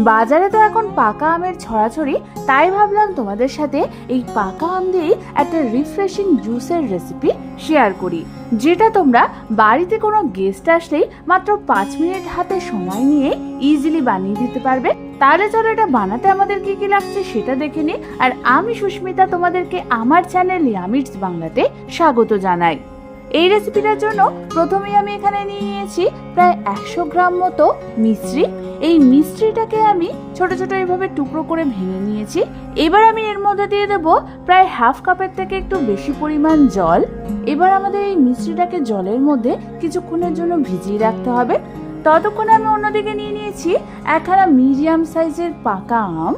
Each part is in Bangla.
বাজারে তো এখন পাকা আমের ছড়াছড়ি, তাই ভাবলাম তোমাদের সাথে এই পাকা আম দিয়েই একটা রিফ্রেশিং জুসের রেসিপি শেয়ার করি, যেটা তোমরা বাড়িতে কোনো গেস্ট আসলেই মাত্র 5 মিনিট হাতে সময় নিয়ে ইজিলি বানিয়ে দিতে পারবে। তাহলে চলো এটা বানাতে আমাদের কি কি লাগছে সেটা দেখে নিই। আর আমি সুস্মিতা তোমাদেরকে আমার চ্যানেল ইয়ামিটস বাংলাতে স্বাগত জানাই। এই রেসিপিটার জন্য প্রথমেই আমি এখানে নিয়ে নিয়েছি প্রায় 100 গ্রাম মতো মিশ্রি। এই মিশ্রিটাকে আমি ছোট ছোট এইভাবে টুকরো করে ভেঙে নিয়েছি। এবার আমি এর মধ্যে দিয়ে দেবো প্রায় হাফ কাপের থেকে একটু বেশি পরিমাণ জল। এবার আমাদের এই মিশ্রিটাকে জলের মধ্যে কিছুক্ষণের জন্য ভিজিয়ে রাখতে হবে। ততক্ষণে আমি অন্যদিকে নিয়ে নিয়েছি একখানা মিডিয়াম সাইজের পাকা আম।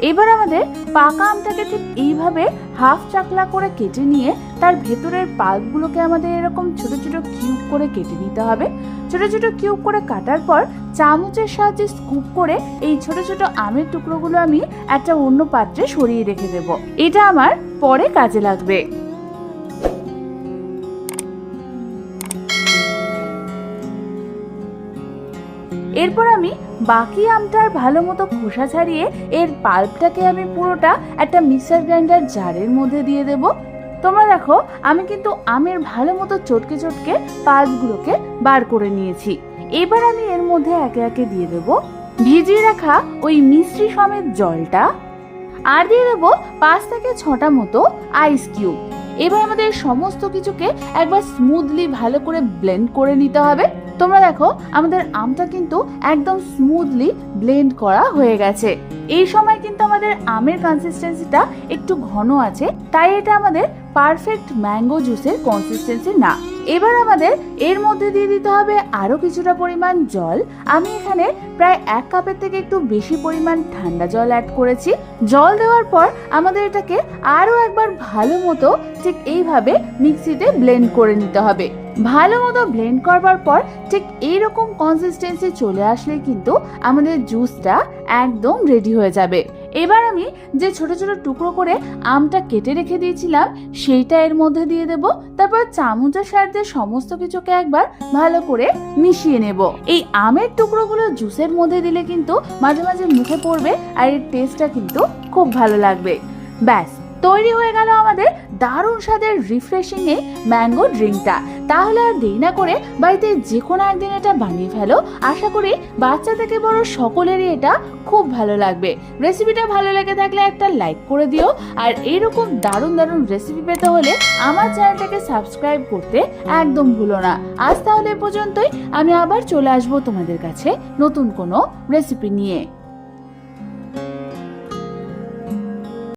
এবার আমাদের পাকা আমটাকে ঠিক এইভাবে হাফ চাকলা করে কেটে নিয়ে তার ভেতরের পাল্পগুলোকে আমাদের এরকম ছোট ছোট কিউব করে কেটে নিতে হবে। ছোট ছোট কিউব করে কাটার পর চামচের সাহায্যে স্কুপ করে এই ছোট ছোট আমের টুকরোগুলো আমি একটা অন্য পাত্রে সরিয়ে রেখে দেব। এটা আমার পরে কাজে লাগবে। এরপর আমি বাকি আমটার ভালো মতো খোসা ছাড়িয়ে এর পাল্পটাকে আমি পুরোটা একটা মিক্সার গ্রাইন্ডার জারের মধ্যে দিয়ে দেব। তোমরা দেখো আমি কিন্তু আমের ভালো মতো চটকে চটকে পাল্পগুলোকে বার করে নিয়েছি। এবার আমি এর মধ্যে একে একে দিয়ে দেব ভিজিয়ে রাখা ওই মিশ্রি সমেত জলটা, আর দিয়ে দেবো 5 থেকে 6টা মতো আইস কিউব। এবার আমাদের সমস্ত কিছুকে একবার স্মুথলি ভালো করে ব্লেন্ড করে নিতে হবে। তোমরা দেখো আমাদের আমটা কিন্তু একদম স্মুথলি ব্লেন্ড করা হয়ে গেছে। এই সময় কিন্তু আমাদের আমের কনসিস্টেন্সিটা একটু ঘন আছে, তাই এটা আমাদের পারফেক্ট ম্যাঙ্গো জুসের কনসিস্টেন্সি না। এবার আমাদের এর মধ্যে দিয়ে দিতে হবে আরো কিছুটা পরিমাণ জল। আমি এখানে প্রায় 1 কাপের থেকে একটু বেশি পরিমাণ ঠান্ডা জল অ্যাড করেছি। জল দেওয়ার পর আমাদের এটাকে আরো একবার ভালো মতো ঠিক এইভাবে মিক্সিতে ব্লেন্ড করে নিতে হবে। ভালো মতো ব্লেন্ড করবার পর ঠিক এইরকম কনসিস্টেন্সি চলে আসলে কিন্তু আমাদের জুসটা একদম রেডি হয়ে যাবে। এবার আমি যে ছোট ছোট টুকরো করে আমটা কেটে রেখে দিয়েছিলাম সেইটা এর মধ্যে দিয়ে দেব। তারপর চামচের সাহায্যে সমস্ত কিছুকে একবার ভালো করে মিশিয়ে নেব। এই আমের টুকরোগুলো জুসের মধ্যে দিলে কিন্তু মাঝে মাঝে মুখে পড়বে আর এর টেস্টটা কিন্তু খুব ভালো লাগবে। ব্যাস, তৈরি হয়ে গেল আমাদের দারুণ স্বাদের রিফ্রেশিং এই ম্যাঙ্গো ড্রিঙ্কটা। তাহলে আর দেরি না করে বাড়িতে যে কোনো একদিন এটা বানিয়ে ফেলো। আশা করি বাচ্চা থেকে বড় সকলেরই এটা খুব ভালো লাগবে। রেসিপিটা ভালো লেগে থাকলে একটা লাইক করে দিও। আর এইরকম দারুণ দারুণ রেসিপি পেতে হলে আমার চ্যানেলটাকে সাবস্ক্রাইব করতে একদম ভুলো না। আজ তাহলে এ পর্যন্তই। আমি আবার চলে আসবো তোমাদের কাছে নতুন কোনো রেসিপি নিয়ে।